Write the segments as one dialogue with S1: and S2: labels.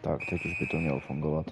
S1: Tak, teď už by to mělo fungovat.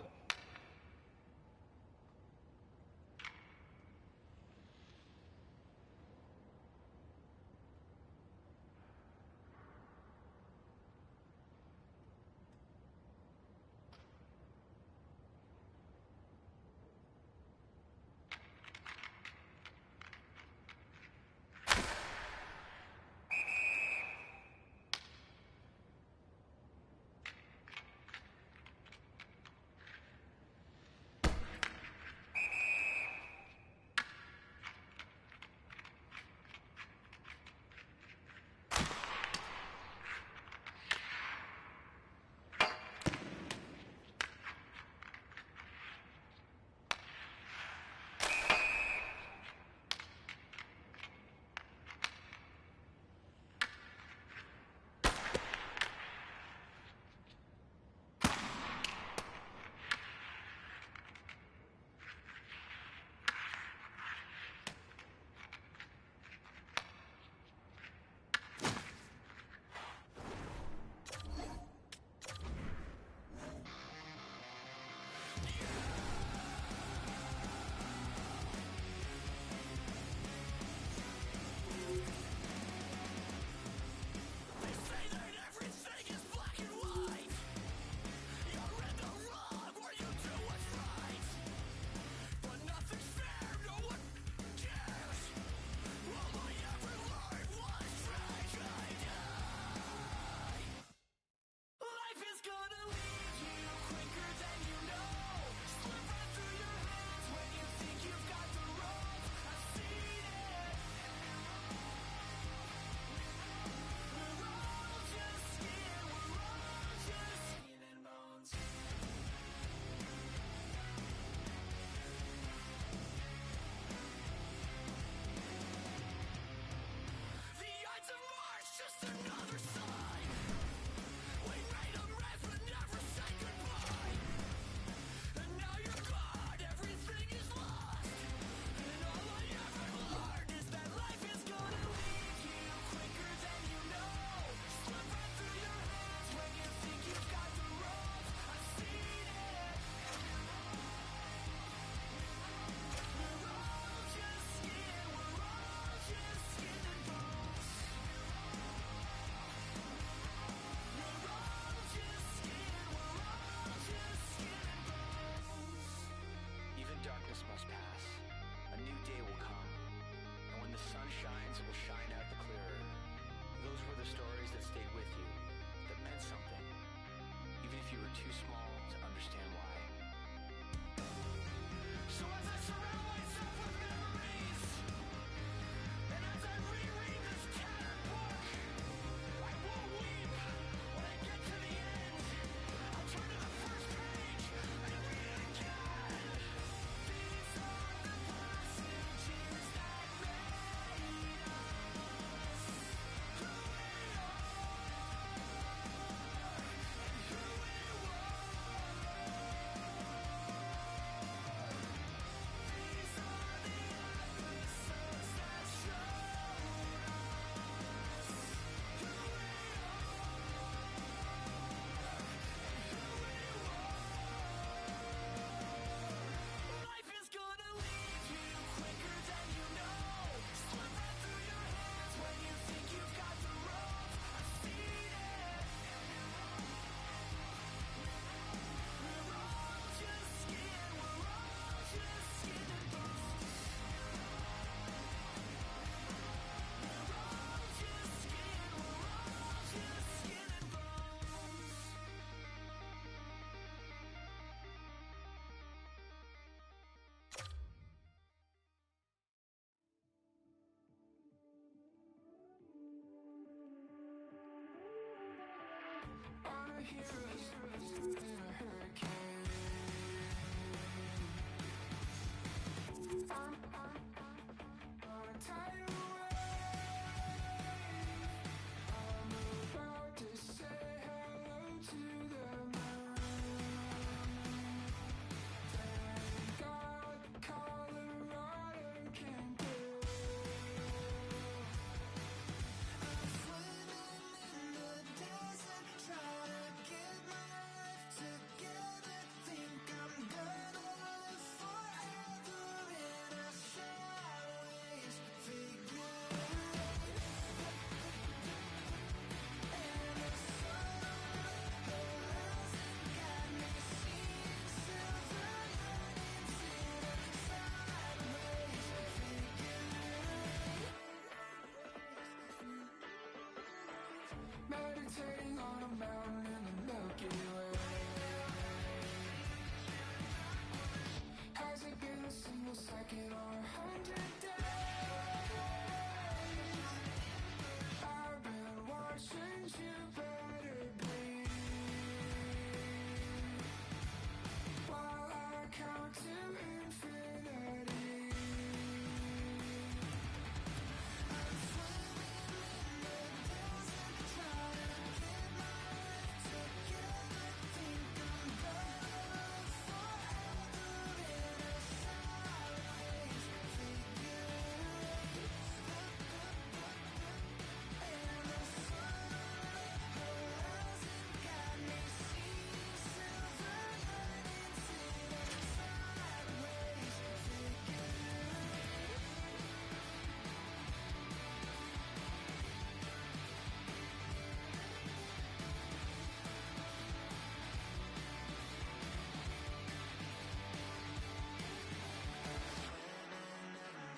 S2: levitating on a mountain in the Milky Way. Has it been a single second or 100 days? I've been watching you better bleed while I count to infinity. I'm swimming in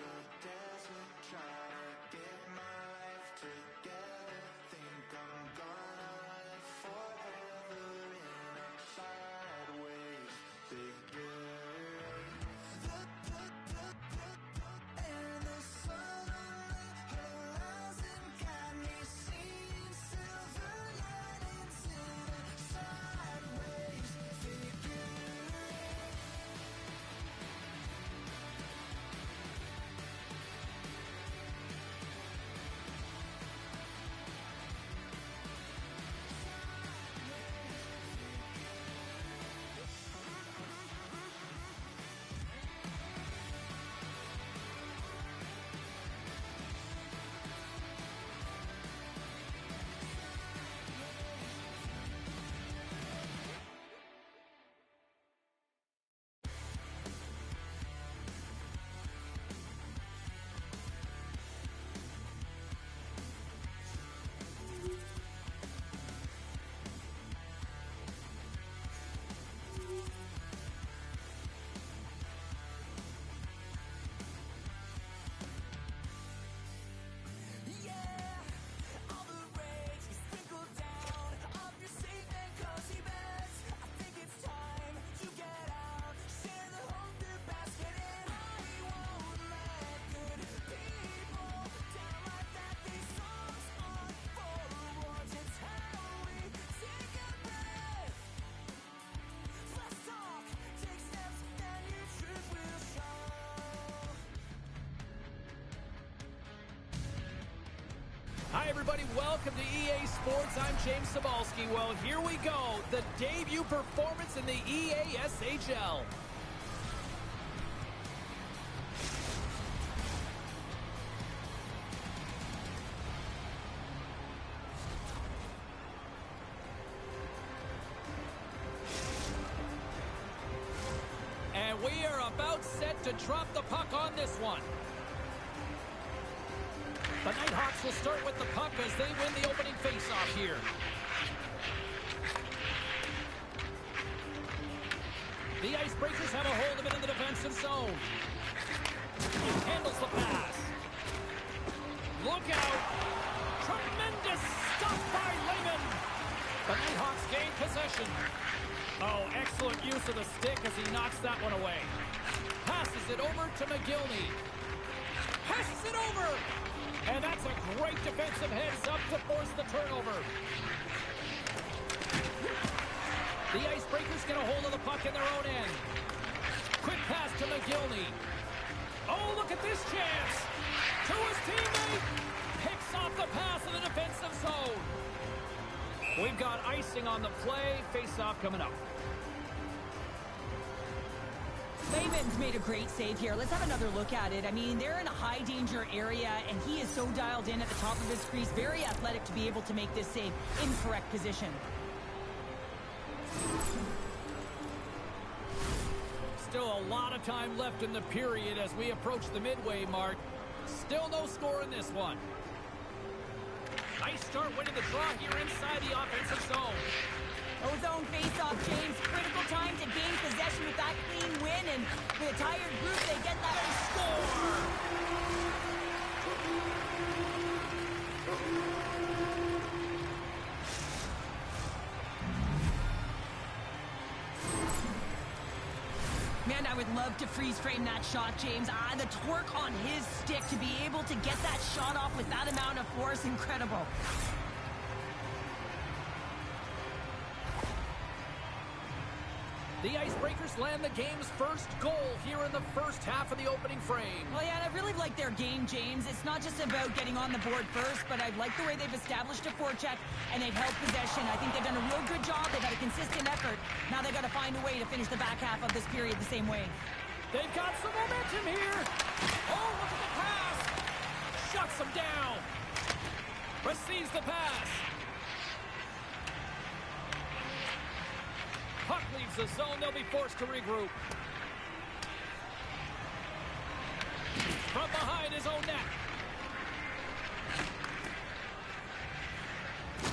S2: the desert, trying to get my life together. Think I'm gonna live forever in a sideways figure. And the sun on the horizon got me seeing silver linings in a sideways figure. Desert, trying to get my life together. Think I'm gonna live forever in a sideways figure. And the sun on the horizon got me seeing silver linings in a sideways figure. Yeah, all the rage is sprinkled down off your safe and cozy beds. I think it's time to get out, share the hope through basket, and I won't let good people down like that. These songs aren't for awards, it's how we take a breath. Let's talk, take steps, then your truth will show.
S3: Hi, everybody. Welcome to EA Sports. I'm James Cebulski. Well, here we go. The debut performance in the EASHL. And we are about set to drop the puck on this one. The Nighthawks will start with the puck as they win the opening faceoff here. The Icebreakers have a hold of it in the defensive zone. He handles the pass. Look out. Tremendous stuff by Lehman. The Nighthawks gain possession. Oh, excellent use of the stick as he knocks that one away. Passes it over to McGillney. Passes it over. And that's a great defensive heads-up to force the turnover. The Icebreakers get a hold of the puck in their own end. Quick pass to McGillney. Oh, look at this chance. To his teammate. Picks off the pass in the defensive zone. We've got icing on the play. Face-off coming up.
S4: Lehman's made a great save here. Let's have another look at it. I mean, they're in a high-danger area, and he is so dialed in at the top of his crease. Very athletic to be able to make this save in correct position.
S3: Still a lot of time left in the period as we approach the midway mark. Still no score in this one. Nice start winning the draw here inside the offensive zone.
S4: O-zone face-off, James. Critical time to gain possession with that clean win, and with a tired group, they get that score. love to freeze frame that shot, James. The torque on his stick to be able to get that shot off with that amount of force, incredible.
S3: The Icebreakers land the game's first goal here in the first half of the opening frame.
S4: Well, yeah, and I really like their game, James. It's not just about getting on the board first, but I like the way they've established a forecheck and they've held possession. I think they've done a real good job. They've had a consistent effort. Now they've got to find a way to finish the back half of this period the same way.
S3: They've got some momentum here. Oh, look at the pass. Shuts them down. Receives the pass. Puck leaves the zone. They'll be forced to regroup. From behind his own net.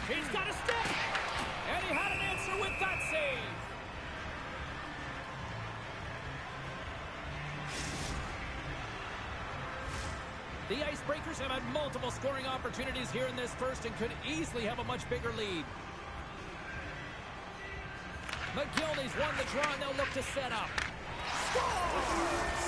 S3: He's got a stick. And he had an answer with that save. The Icebreakers have had multiple scoring opportunities here in this first and could easily have a much bigger lead. McGillney's won the draw, and they'll look to set up. Scores!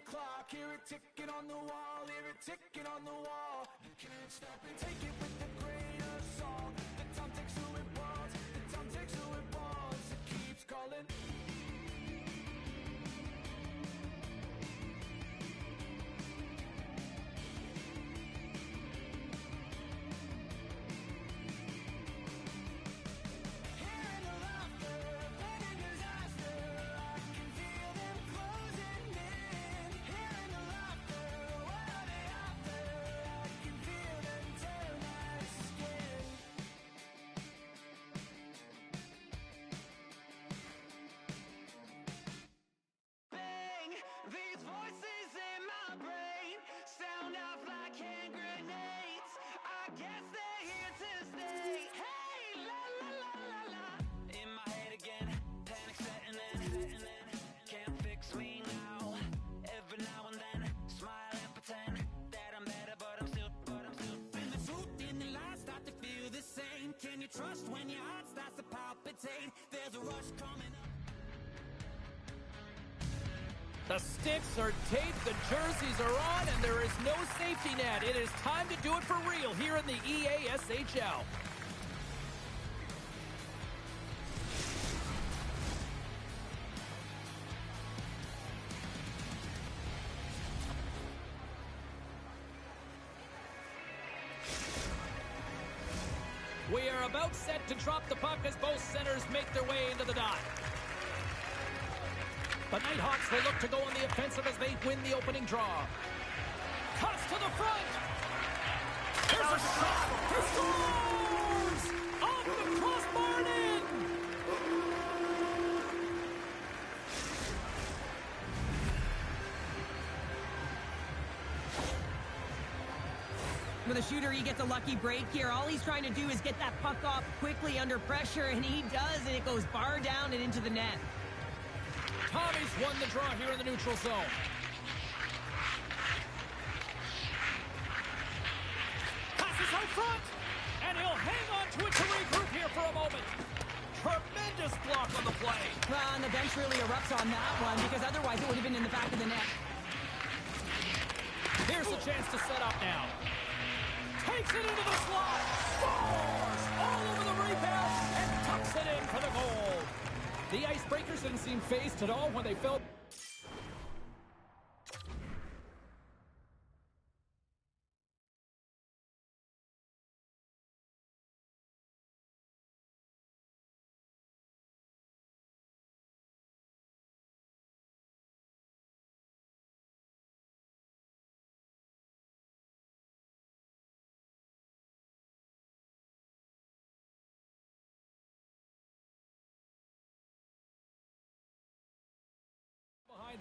S2: clock. Hear it ticking on the wall, hear it ticking on the wall. You can't stop it, take it with a grain of salt. The time takes who it wants, the time takes who it wants. It keeps calling. Guess they're here to stay. Hey, la la la la la. In my head again.
S3: The sticks are taped, the jerseys are on, and there is no safety net. It is time to do it for real here in the EASHL. We are about set to drop the puck as both centers make their way into the dot. The Nighthawks will look to go on the offensive as they win the opening draw. Cuts to the front. Here's a shot. He scores! Off the crossbar and in!
S4: With a shooter, he gets a lucky break here. All he's trying to do is get that puck off quickly under pressure, and he does, and it goes bar down and into the net.
S3: Tommy's won the draw here in the neutral zone. Passes out front, and he'll hang on to it to regroup here for a moment. Tremendous block on the play.
S4: And the bench really erupts on that one, because otherwise it would have been in the back of the net.
S3: Here's a chance to set up now. Takes it into the slot. Scores! All over the rebound and tucks it in for the goal. The Icebreakers didn't seem fazed at all when they felt...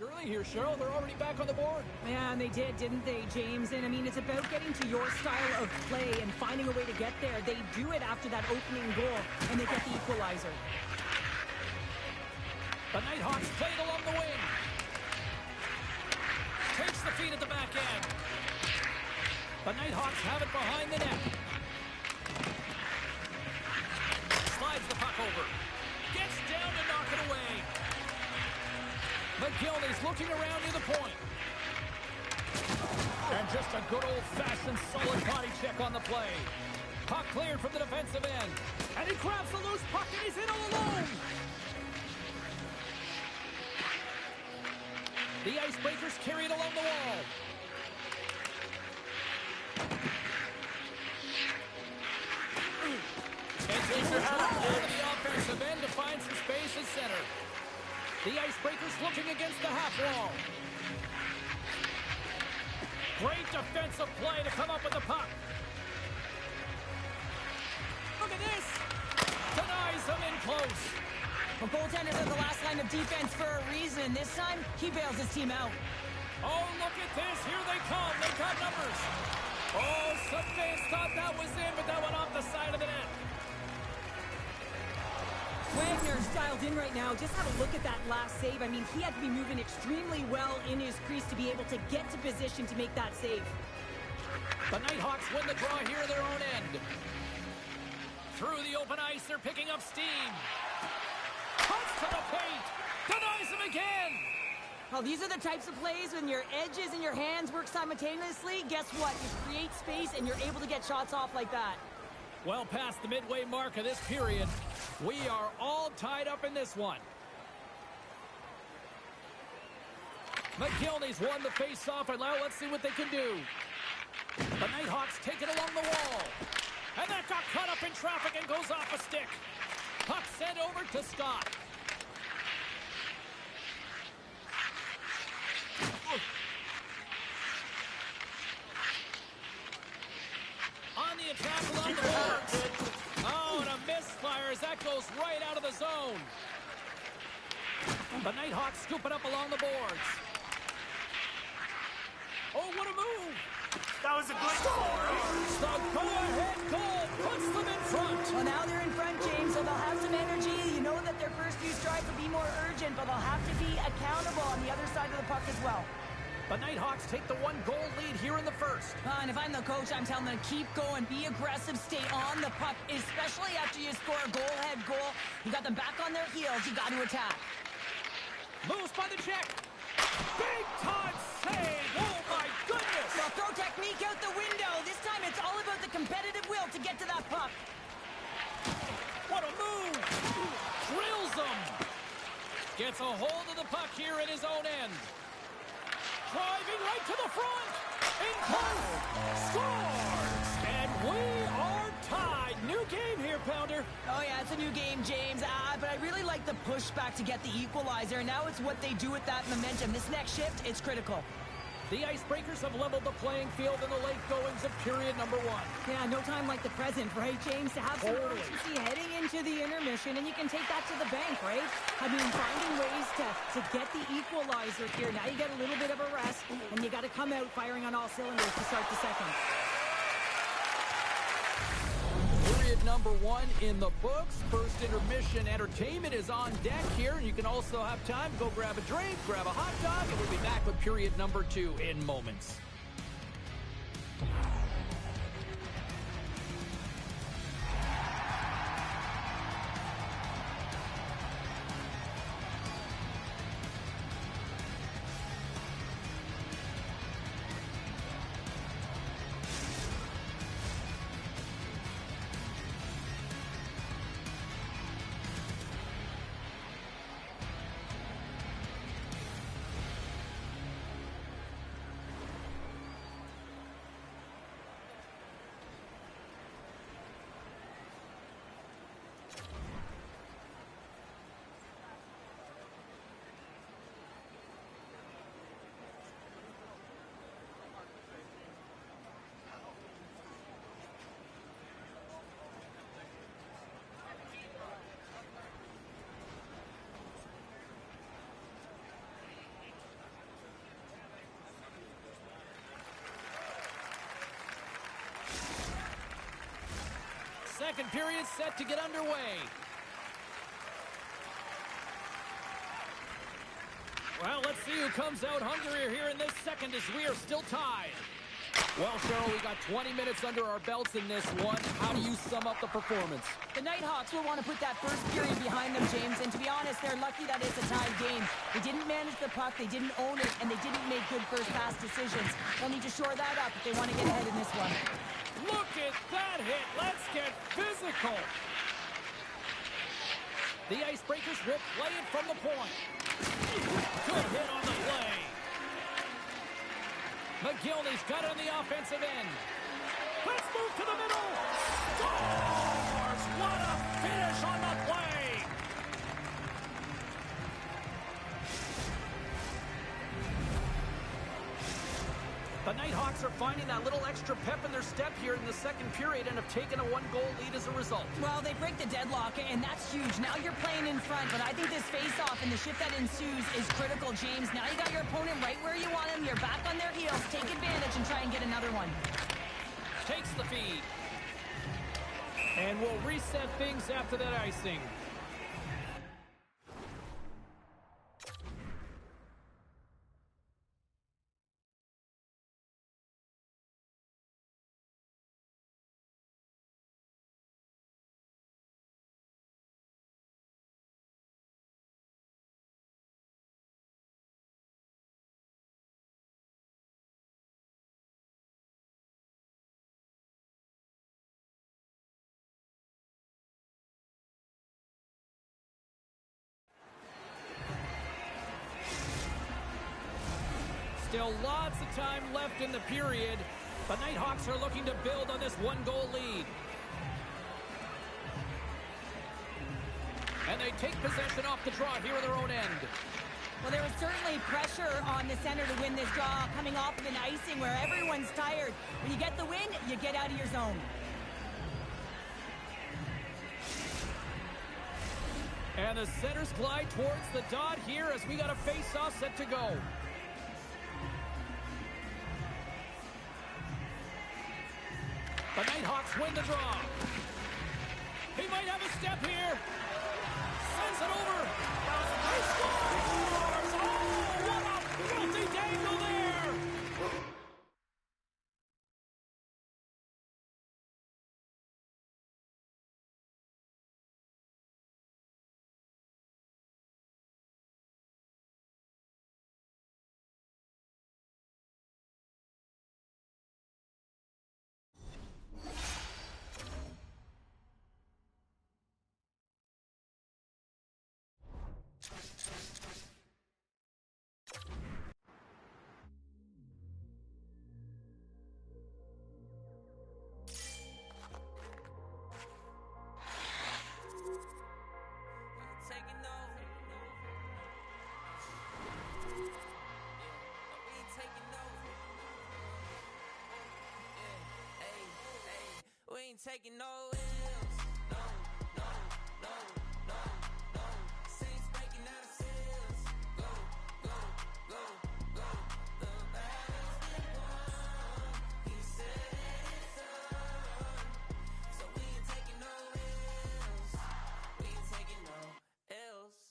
S3: early here, Cheryl. They're already back on the board.
S4: Man, they did, didn't they, James? And I mean, it's about getting to your style of play and finding a way to get there. They do it after that opening goal, and they get the equalizer.
S3: The Nighthawks played along the wing. Takes the feed at the back end. The Nighthawks have it behind the net. Slides the puck over. Gets down to knock it away. McGillney's looking around near the point. And just a good old-fashioned solid body check on the play. Puck cleared from the defensive end. And he grabs the loose puck and he's in all alone. The Icebreakers carry it along the wall. And takes it over the offensive end to find some space at center. The Icebreakers looking against the half wall. Great defensive play to come up with the puck. Look at this. Denies them in close.
S4: Well, goaltenders are the last line of defense for a reason. This time, he bails his team out.
S3: Oh, look at this. Here they come. They got numbers. Oh, some fans thought that was in, but that went off the side of the net.
S4: Wagner's dialed in right now. Just have a look at that last save. I mean, he had to be moving extremely well in his crease to be able to get to position to make that save.
S3: The Nighthawks win the draw here at their own end. Through the open ice, they're picking up steam. Cuts to the paint. Denies him again.
S4: Well, these are the types of plays when your edges and your hands work simultaneously. Guess what? You create space and you're able to get shots off like that.
S3: Well past the midway mark of this period, we are all tied up in this one. McGillney's won the face-off, and now let's see what they can do. The Nighthawks take it along the wall. And that got caught up in traffic and goes off a stick. Puck sent over to Scott. On the attack along the boards. Oh, and a misfire as that goes right out of the zone. The Nighthawks scoop it up along the boards. Oh, what a move!
S5: That was a good goal, right?
S3: The go-ahead goal puts them in front.
S4: Well, now they're in front, James, so they'll have some energy. You know that their first few strides will be more urgent, but they'll have to be accountable on the other side of the puck as well.
S3: The Nighthawks take the one-goal lead here in the first.
S4: And if I'm the coach, I'm telling them keep going, be aggressive, stay on the puck, especially after you score a goal-ahead goal. You got them back on their heels. You got to attack.
S3: Moves by the check. Big time save! Oh my goodness!
S4: Well, throw technique out the window. This time it's all about the competitive will to get to that puck.
S3: What a move! Drills him! Gets a hold of the puck here at his own end. Driving right to the front! In close! Scores! And we are tied. New game here, Pounder.
S4: Oh, yeah, it's a new game, James. But I really like the pushback to get the equalizer. And now it's what they do with that momentum. This next shift, it's critical.
S3: The Icebreakers have leveled the playing field in the late goings of period number 1.
S4: Yeah, no time like the present, right, James? To have some
S3: Totally.
S4: urgency heading into the intermission, and you can take that to the bank, right? I mean, finding ways to get the equalizer here. Now you get a little bit of a rest, and you got to come out firing on all cylinders to start the second.
S3: Period number 1 in the books. First intermission entertainment is on deck here. And you can also have time to go grab a drink, grab a hot dog, and we'll be back with period number 2 in moments. Second period set to get underway. Well, let's see who comes out hungrier here in this second as we are still tied. Well, Cheryl, we got 20 minutes under our belts in this one. How do you sum up the performance?
S4: The Nighthawks will want to put that first period behind them, James, and to be honest, they're lucky that it's a tied game. They didn't manage the puck, they didn't own it, and they didn't make good first pass decisions. They'll need to shore that up if they want to get ahead in this one.
S3: Look at that hit. Let's get physical. The Icebreakers will play it from the point. Good hit on the play. McGillney's got it on the offensive end. Let's move to the middle. Scores! What a finish on the play. The Nighthawks are finding that little extra pep in their step here in the second period and have taken a one-goal lead as a result.
S4: Well, they break the deadlock, and that's huge. Now you're playing in front, but I think this face-off and the shift that ensues is critical, James. Now you got your opponent right where you want him. You're back on their heels. Take advantage and try and get another one.
S3: Takes the feed. And we'll reset things after that icing. Still lots of time left in the period. The Nighthawks are looking to build on this one-goal lead. And they take possession off the draw here in their own end.
S4: Well, there was certainly pressure on the center to win this draw, coming off of an icing where everyone's tired. When you get the win, you get out of your zone.
S3: And the centers glide towards the dot here as we got a face-off set to go. The Nighthawks win the draw. He might have a step here. Sends it over. He scores! Oh, what a filthy dangle there!
S2: taking no L's. No, no, no, no, no. Saints breaking out of sales. Go, go, go, go. The battle's been won. He said it's on. So we ain't taking no L's. We ain't taking no L's.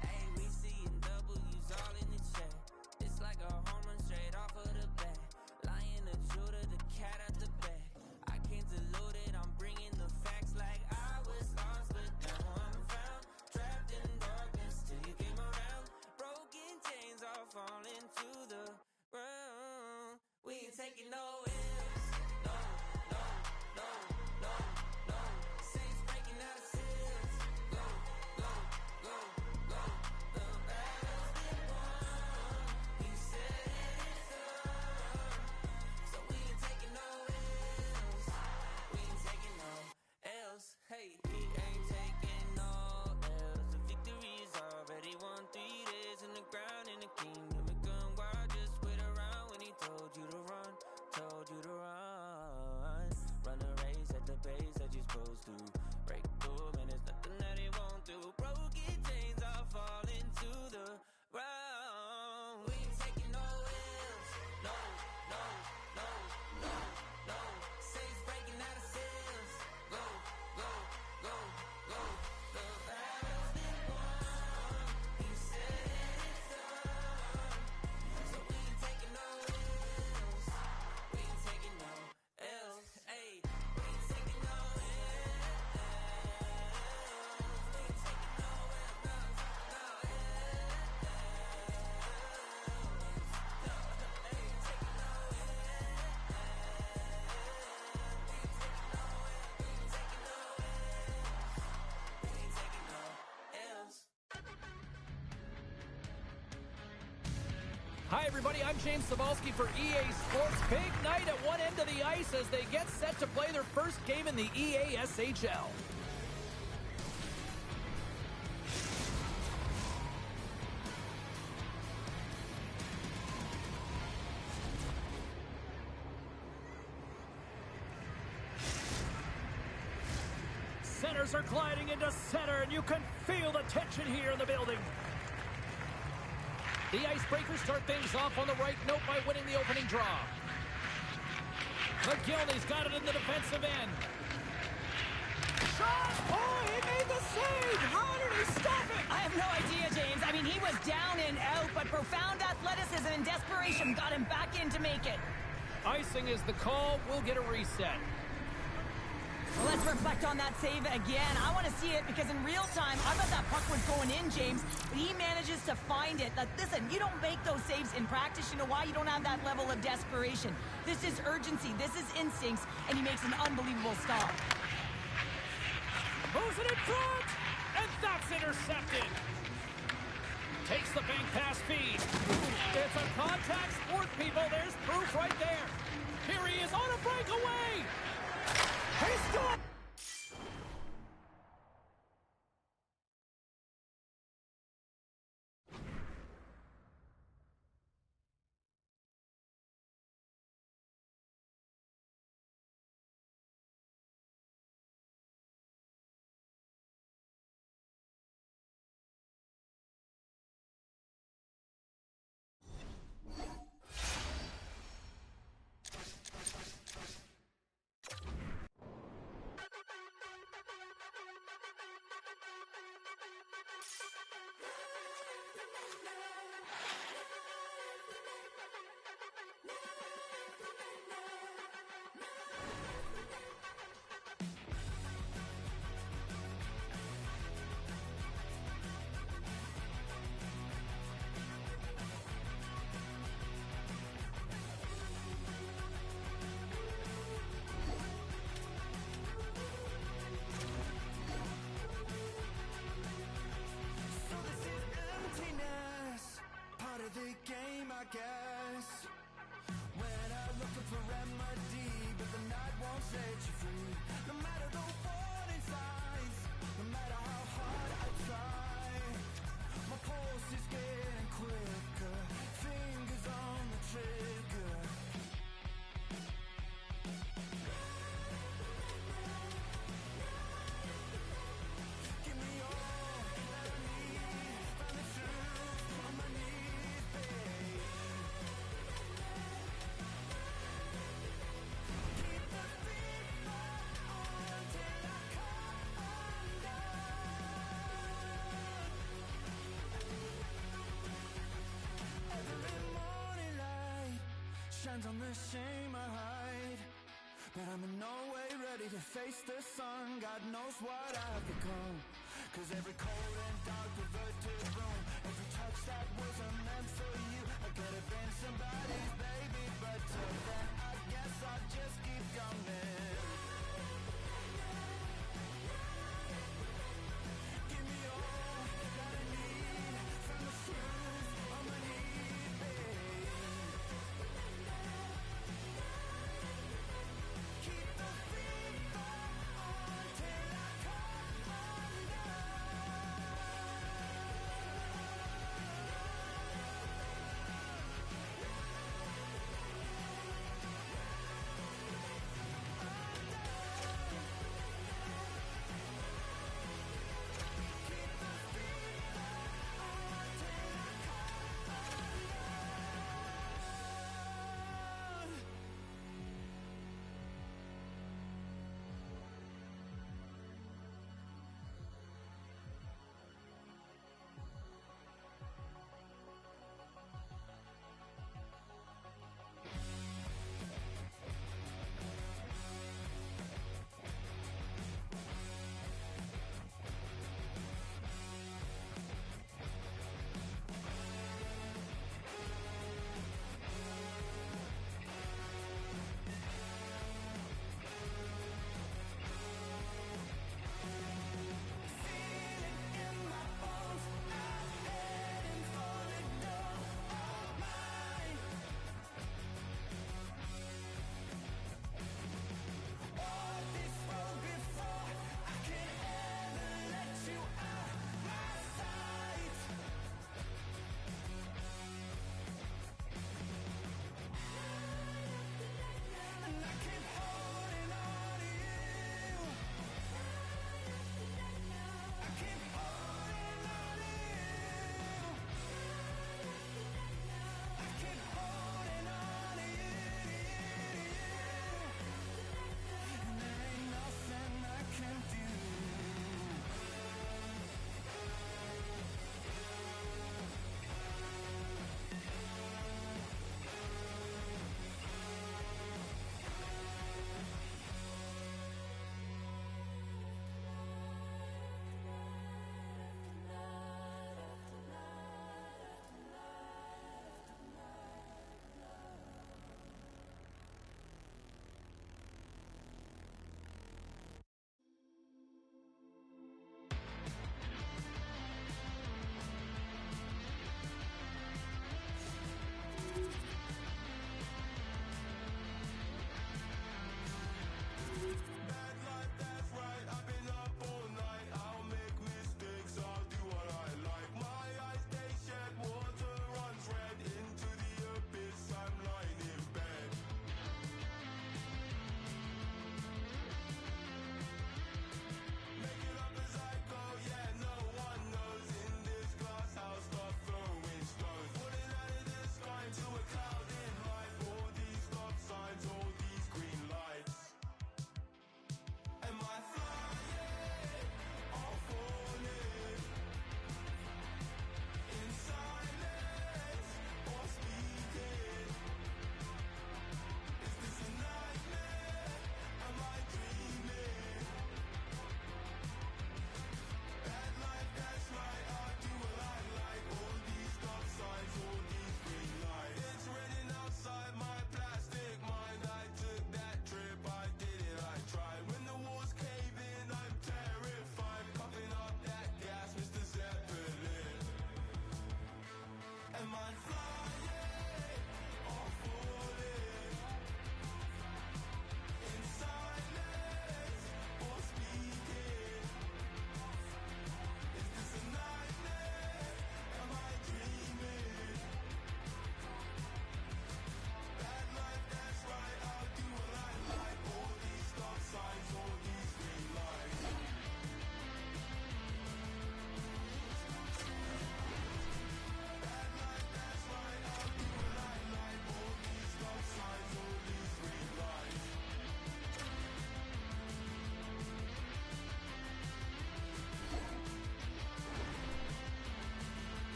S2: Hey, we seeing W's all in the chat. It's like a home run straight off of the bat. Lion, the Judah, the cat out the bag. I can't dilute it, I'm bringing the facts like I was lost, but now I'm found. Trapped in darkness till you came around. Broken chains all falling to the ground. We ain't taking no L's. No, no, no, no, no. Saints breaking out of sales. Go, go, go, go. The battle's been won. He said it's on. So we ain't taking no L's. We ain't taking no L's. Hey, he ain't taking no L's. The victory is already won. 3 days in the ground in the kingdom of come. Why just wait around when he told you to run? Told you to run. Run a race at the pace that you're supposed to. Break through, man, there's nothing that he won't do. Broken chains all falling to the ground. We ain't taking no L's. No, no, no, no, no. Saints breaking out of sales. Go, go, go, go. The battle's been won. He said it's on. So we ain't taking no L's. We ain't taking no L's. Hey, we ain't taking no L's. We ain't taking no L's. No, no L's. Hey, taking no L's. We ain't taking no L's. We ain't taking no L's.
S3: Hi, everybody. I'm James Cebulski for EA Sports. Big night at one end of the ice as they get set to play their first game in the EASHL. Centers are gliding into center, and you can feel the tension here in the building. The Icebreakers start things off on the right note by winning the opening draw. McGillney's got it in the defensive end. Shot! Oh, he made the save! How did he stop it?
S4: I have no idea, James. I mean, he was down and out, but profound athleticism and desperation got him back in to make it.
S3: Icing is the call. We'll get a reset.
S4: Well, let's reflect on that save again. I want to see it because in real time, I thought that puck was going in, James, but he manages to find it. Like, listen, you don't make those saves in practice. You know why? You don't have that level of desperation. This is urgency. This is instincts, and he makes an unbelievable stop.
S3: Moves it in front, and that's intercepted. Takes the bank pass feed. It's a contact sport, people. There's proof right there. Here he is on a breakaway. He's still...
S2: shines on the shame I hide. But I'm in no way ready to face the sun. God knows what I've become. Cause every cold and dark perverted room, every touch that wasn't meant for you, I could have been somebody's baby, but till then I guess I'll just keep coming. Give me all that I need from the truth of my need, babe. Keep the fever on till I come undone.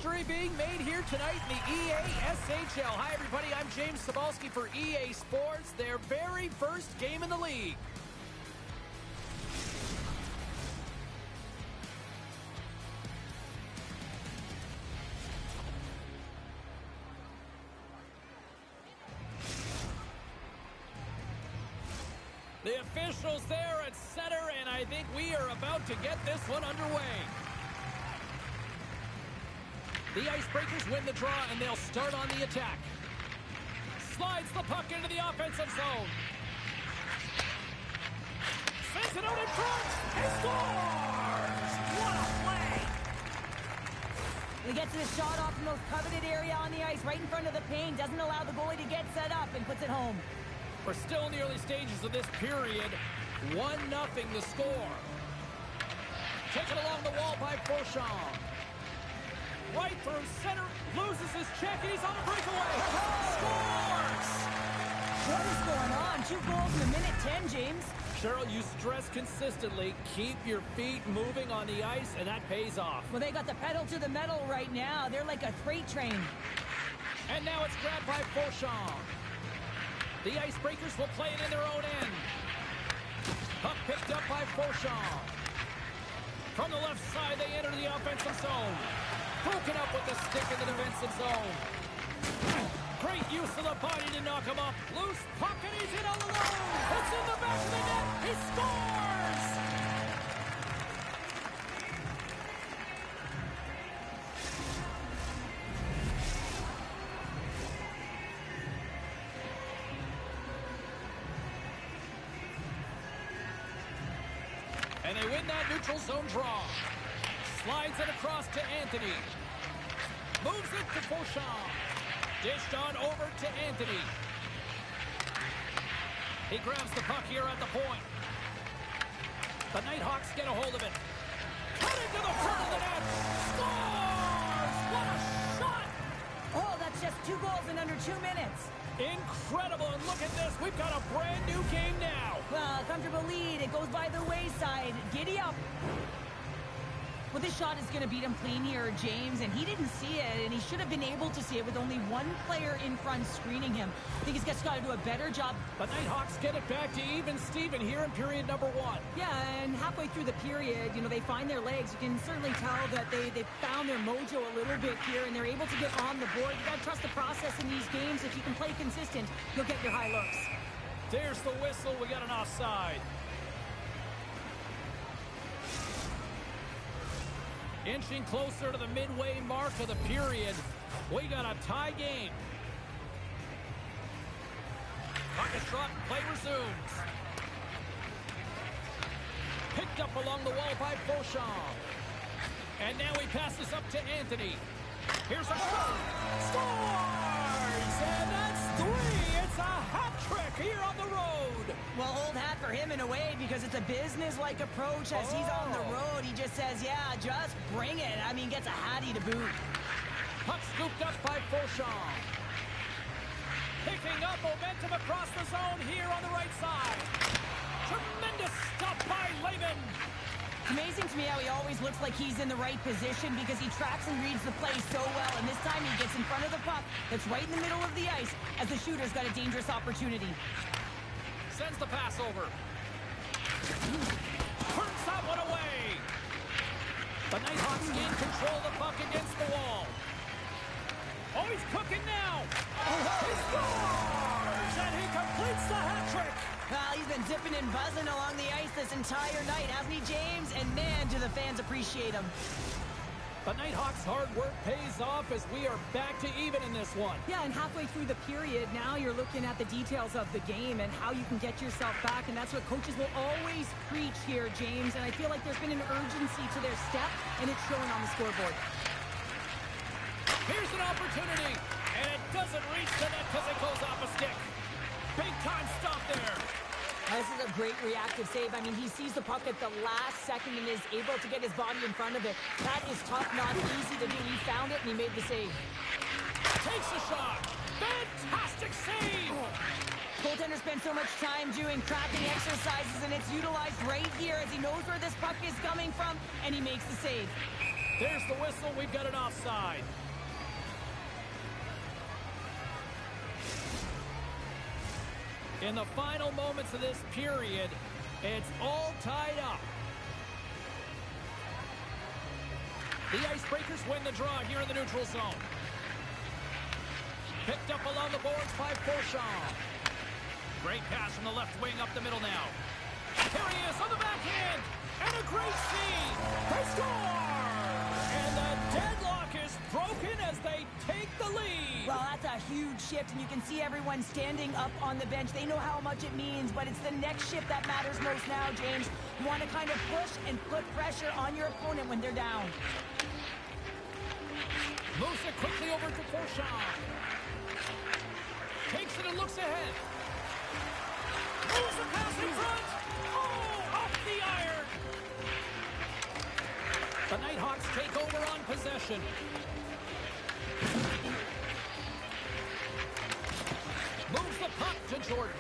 S3: history being made here tonight in the EASHL. Hi, everybody. I'm James Cebulski for EA Sports, their very first game in the league. The officials there at center, and I think we are about to get this one underway. The Icebreakers win the draw, and they'll start on the attack. Slides the puck into the offensive zone. Sends it out in front. He scores! What a play!
S4: He gets his shot off the most coveted area on the ice, right in front of the paint. Doesn't allow the goalie to get set up and puts it home.
S3: We're still in the early stages of this period. 1-0 the score. Taken along the wall by Beauchamp. Right through center, loses his check, and he's on a breakaway. Scores!
S4: What is going on? 2 goals in a minute 10, James.
S3: Cheryl, you stress consistently, keep your feet moving on the ice, and that pays off.
S4: Well, they got the pedal to the metal right now. They're like a freight train.
S3: And now it's grabbed by Beauchamp. The Icebreakers will play it in their own end. Puck picked up by Beauchamp. From the left side, they enter the offensive zone. Broken up with the stick in the defensive zone. Great use of the body to knock him up. Loose puck, and he's in all alone. It's in the back of the net. He scores! And they win that neutral zone draw. Slides it across to Anthony. Moves it to Beauchamp. Dished on over to Anthony. He grabs the puck here at the point. The Nighthawks get a hold of it. Cut into the front of the net. Scores! What a shot!
S4: Oh, that's just 2 goals in under 2 minutes.
S3: Incredible, and look at this. We've got a brand new game now.
S4: Well, comfortable lead. It goes by the wayside. Giddy up. Well, this shot is going to beat him clean here, James, and he didn't see it, and he should have been able to see it with only 1 player in front screening him. I think he's just got to do a better job.
S3: The Nighthawks get it back to even Steven here in period number 1.
S4: Yeah, and halfway through the period, you know, they find their legs. You can certainly tell that they found their mojo a little bit here, and they're able to get on the board. You got to trust the process in these games. If you can play consistent, you'll get your high looks.
S3: There's the whistle. We got an offside. Inching closer to the midway mark of the period. We got a tie game. Puck is dropped, play resumes. Picked up along the wall by Beauchamp. And now he passes up to Anthony. Here's a shot. Scores! And that's 3. It's a hat trick here on the road.
S4: Well, old hat for him in a way because it's a business-like approach as he's on the road. He just says, yeah, just bring it. I mean, gets a hattie to boot.
S3: Puck scooped up by Beauchamp. Picking up momentum across the zone here on the right side. Tremendous stop by Lehman.
S4: Amazing to me how he always looks like he's in the right position because he tracks and reads the play so well. And this time he gets in front of the puck that's right in the middle of the ice as the shooter's got a dangerous opportunity.
S3: Sends the pass over. Hurts that one away. The Nighthawks gain control of the puck against the wall. Oh, he's cooking now. He scores! And he completes the hat trick.
S4: Well, he's been zipping and buzzing along the ice this entire night, hasn't he, James? And man, do the fans appreciate him.
S3: The Nighthawks' hard work pays off as we are back to even in this one.
S4: Yeah, and halfway through the period, now you're looking at the details of the game and how you can get yourself back, and that's what coaches will always preach here, James. And I feel like there's been an urgency to their step, and it's showing on the scoreboard.
S3: Here's an opportunity, and it doesn't reach the net because it goes off a stick. Big time stop there.
S4: This is a great reactive save. I mean, he sees the puck at the last second and is able to get his body in front of it. That is tough, not easy to do. He found it, and he made the save.
S3: Takes a shot. Fantastic save.
S4: Goaltender spent so much time doing tracking exercises, and it's utilized right here as he knows where this puck is coming from, and he makes the save.
S3: There's the whistle. We've got an offside. In the final moments of this period, it's all tied up. The Icebreakers win the draw here in the neutral zone. Picked up along the boards by Forshaw. Great pass from the left wing up the middle now. Here he is on the backhand. And a great feed. They score! And the deadlock is broken as they take the lead.
S4: Well, that's a huge shift, and you can see everyone standing up on the bench. They know how much it means, but it's the next shift that matters most now, James. You want to kind of push and put pressure on your opponent when they're down.
S3: Moves it quickly over to Forshaw. Takes it and looks ahead. Moves the pass in front. Oh, off the iron. The Nighthawks take over on possession. Moves the puck to Jordan.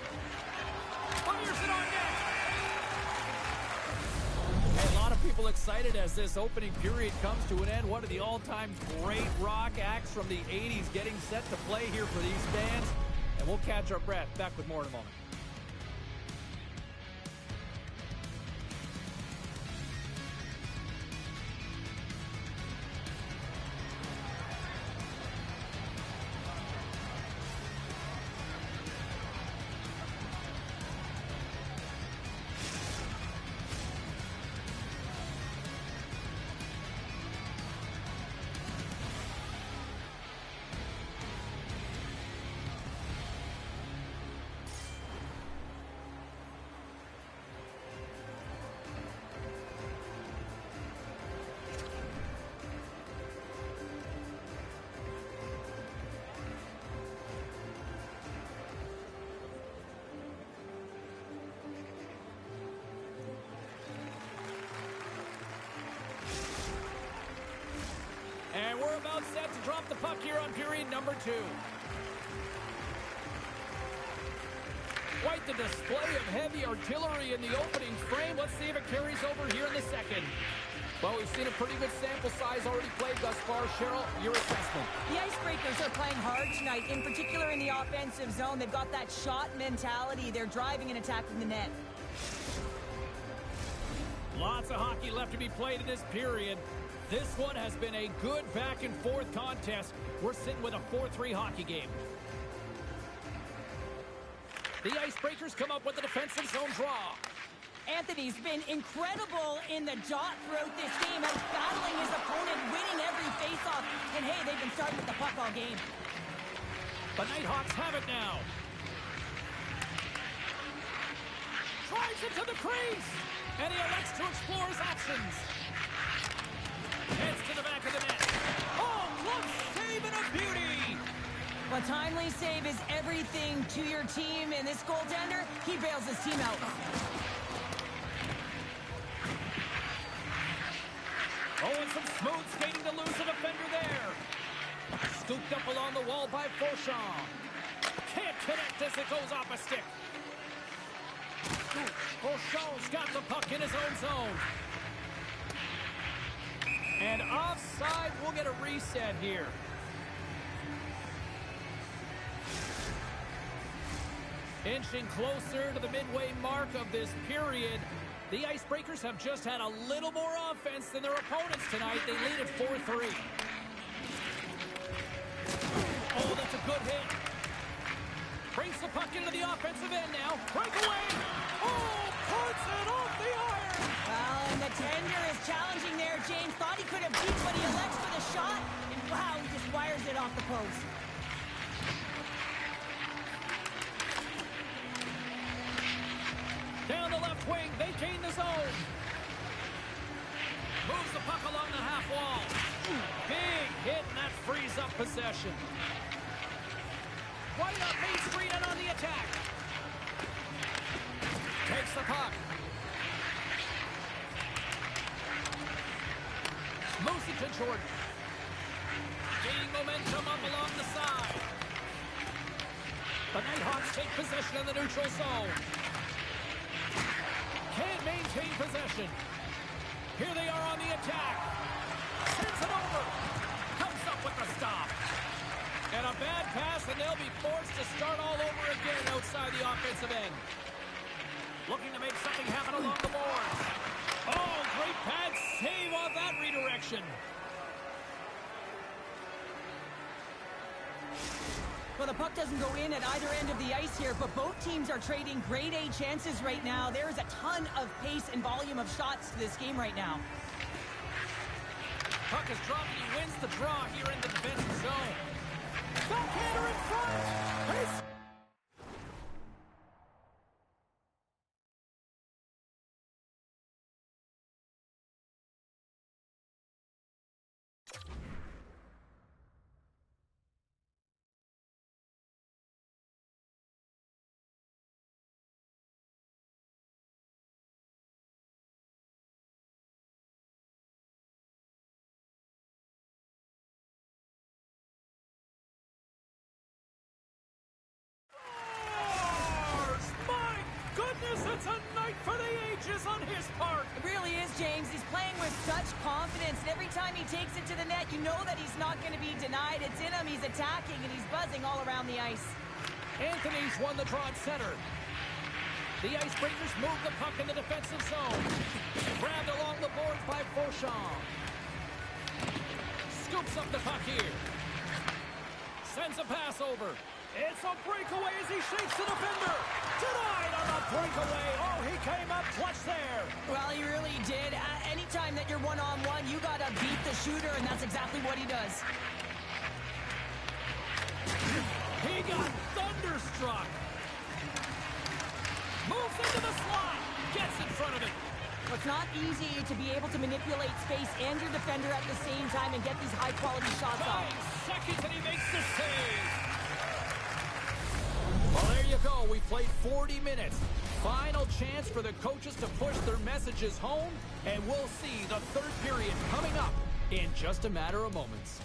S3: Fires it on net. A lot of people excited as this opening period comes to an end. One of the all-time great rock acts from the 80s getting set to play here for these fans. And we'll catch our breath. Back with more in a moment. And we're about set to drop the puck here on period number 2. Quite the display of heavy artillery in the opening frame. Let's see if it carries over here in the second. Well, we've seen a pretty good sample size already played thus far. Cheryl, your assessment.
S4: The Icebreakers are playing hard tonight, in particular in the offensive zone. They've got that shot mentality. They're driving and attacking the net.
S3: Lots of hockey left to be played in this period. This one has been a good back-and-forth contest. We're sitting with a 4-3 hockey game. The Icebreakers come up with the defensive zone draw.
S4: Anthony's been incredible in the dot throughout this game, out battling his opponent, winning every faceoff. And hey, they've been starting with the puck all game.
S3: The Nighthawks have it now. Drives it to the crease. And he elects to explore his options. Heads to the back of the net. Oh, glove save and a beauty.
S4: A timely save is everything to your team, and this goaltender, he bails his team out.
S3: Oh, and some smooth skating to lose a defender there. Scooped up along the wall by Forshaw. Can't connect as it goes off a stick. Forshaw's got the puck in his own zone. And offside, we'll get a reset here. Inching closer to the midway mark of this period. The Icebreakers have just had a little more offense than their opponents tonight. They lead at 4-3. Oh, that's a good hit. Brings the puck into the offensive end now. Breakaway. Oh, puts it off the iron.
S4: Well, and the tender is challenging there. James thought he could have beat, but he elects for the shot. And wow, he just wires it off the post.
S3: Down the left wing, they gain the zone. Moves the puck along the half wall. Big hit, and that frees up possession. Right up Main Street and on the attack. Takes the puck. Moves it to Jordan. Gaining momentum up along the side. The Nighthawks take possession in the neutral zone. Can't maintain possession. Here they are on the attack. Sends it over. Comes up with the stop. And a bad pass, and they'll be forced to start all over again outside the offensive end. Looking to make something happen along the boards. Oh, great pad save on that redirection.
S4: Well, the puck doesn't go in at either end of the ice here, but both teams are trading grade A chances right now. There is a ton of pace and volume of shots to this game right now.
S3: Puck is dropped, and he wins the draw here in the defensive zone. Backhander in front. Pace. It's a night for the ages on his part.
S4: It really is, James. He's playing with such confidence, and every time he takes it to the net, you know that he's not going to be denied. It's in him, he's attacking, and he's buzzing all around the ice.
S3: Anthony's won the draw at center. The Icebreakers move the puck in the defensive zone. Grabbed along the boards by Fauchon. Scoops up the puck here. Sends a pass over. It's a breakaway as he shakes the defender. Denied on the breakaway. Oh, he came up clutch there.
S4: Well, he really did. Anytime that you're one-on-one, you got to beat the shooter, and that's exactly what he does.
S3: He got thunderstruck. Moves into the slot. Gets in front of it.
S4: It's not easy to be able to manipulate space and your defender at the same time and get these high-quality shots off.
S3: 5 seconds, and he makes the save. Well, there you go. We played 40 minutes. Final chance for the coaches to push their messages home, and we'll see the third period coming up in just a matter of moments.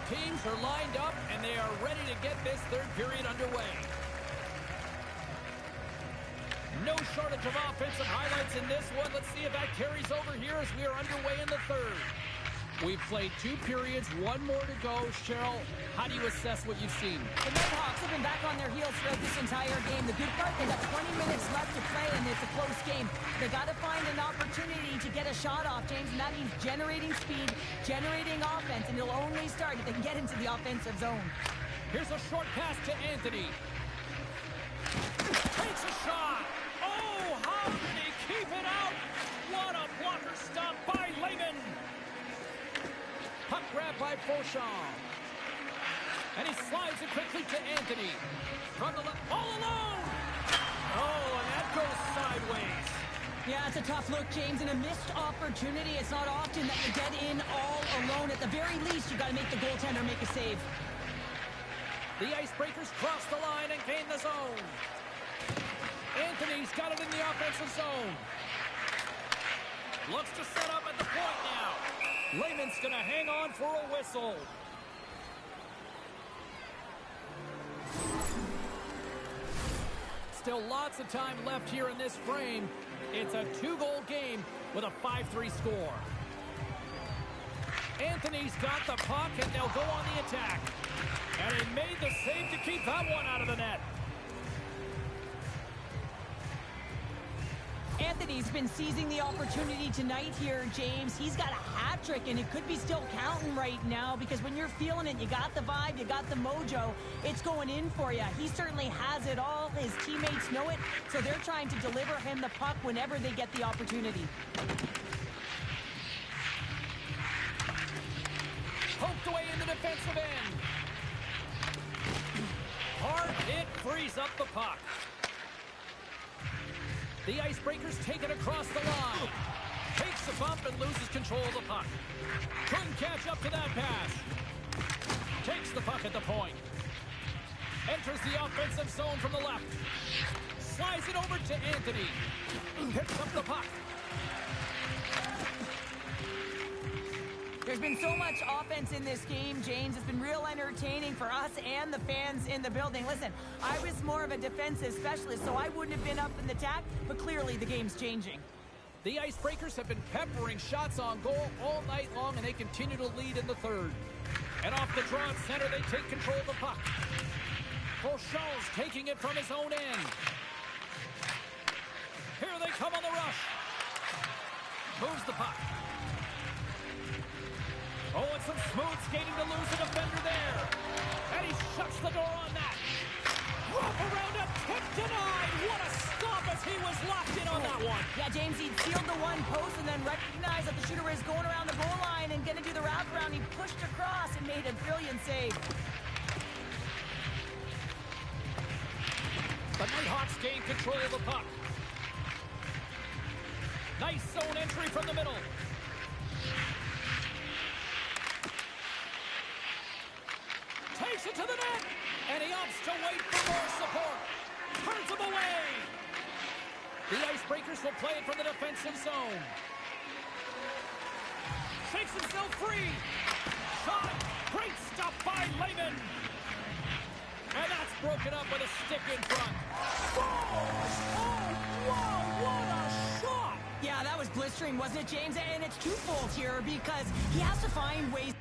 S3: Teams are lined up, and they are ready to get this third period underway. No shortage of offensive highlights in this one. Let's see if that carries over here as we are underway in the third. We've played 2 periods, 1 more to go. Cheryl, how do you assess what you've seen?
S4: The Redhawks have been back on their heels throughout this entire game. The good part, they got 20 minutes left to play, and it's a close game. They got to find an opportunity to get a shot off, James, and that means generating speed, generating offense, and it'll only start if they can get into the offensive zone.
S3: Here's a short pass to Anthony. Takes a shot. Oh, how did he keep it out? What a blocker stop by Lehman. Puck grab by Fauchon. And he slides it quickly to Anthony. From the left, all alone! Oh, and that goes sideways.
S4: Yeah, it's a tough look, James, and a missed opportunity. It's not often that you get in all alone. At the very least, you got to make the goaltender make a save.
S3: The Icebreakers cross the line and gain the zone. Anthony's got it in the offensive zone. Looks to set up at the point now. Lehman's going to hang on for a whistle. Still lots of time left here in this frame. It's a 2-goal game with a 5-3 score. Anthony's got the puck, and they'll go on the attack. And he made the save to keep that one out of the net.
S4: Anthony's been seizing the opportunity tonight here, James. He's got a hat trick, and it could be still counting right now because when you're feeling it, you got the vibe, you got the mojo, it's going in for you. He certainly has it all. His teammates know it, so they're trying to deliver him the puck whenever they get the opportunity.
S3: Poked away in the defensive end. Hard hit frees up the puck. The Icebreakers take it across the line. Takes a bump and loses control of the puck. Couldn't catch up to that pass. Takes the puck at the point. Enters the offensive zone from the left. Slides it over to Anthony. Picks up the puck.
S4: There's been so much offense in this game, James. It's been real entertaining for us and the fans in the building. Listen, I was more of a defensive specialist, so I wouldn't have been up in the attack, but clearly the game's changing.
S3: The Icebreakers have been peppering shots on goal all night long, and they continue to lead in the third. And off the draw at center, they take control of the puck. Beauchamp's taking it from his own end. Here they come on the rush. Moves the puck. Oh, and some smooth skating to lose a defender there. And he shuts the door on that. Wrap around a tip denied. What a stop as he was locked in on that one.
S4: Yeah, James, he sealed the one post and then recognized that the shooter was going around the goal line and going to do the wraparound. He pushed across and made a brilliant save.
S3: The Nighthawks gain control of the puck. Nice zone entry from the middle. Takes it to the net, and he opts to wait for more support. Turns him away. The Icebreakers will play it from the defensive zone. Shakes himself free. Shot. Great stuff by Lehman. And that's broken up with a stick in front. Oh, wow, what a shot.
S4: Yeah, that was blistering, wasn't it, James? And it's twofold here because he has to find ways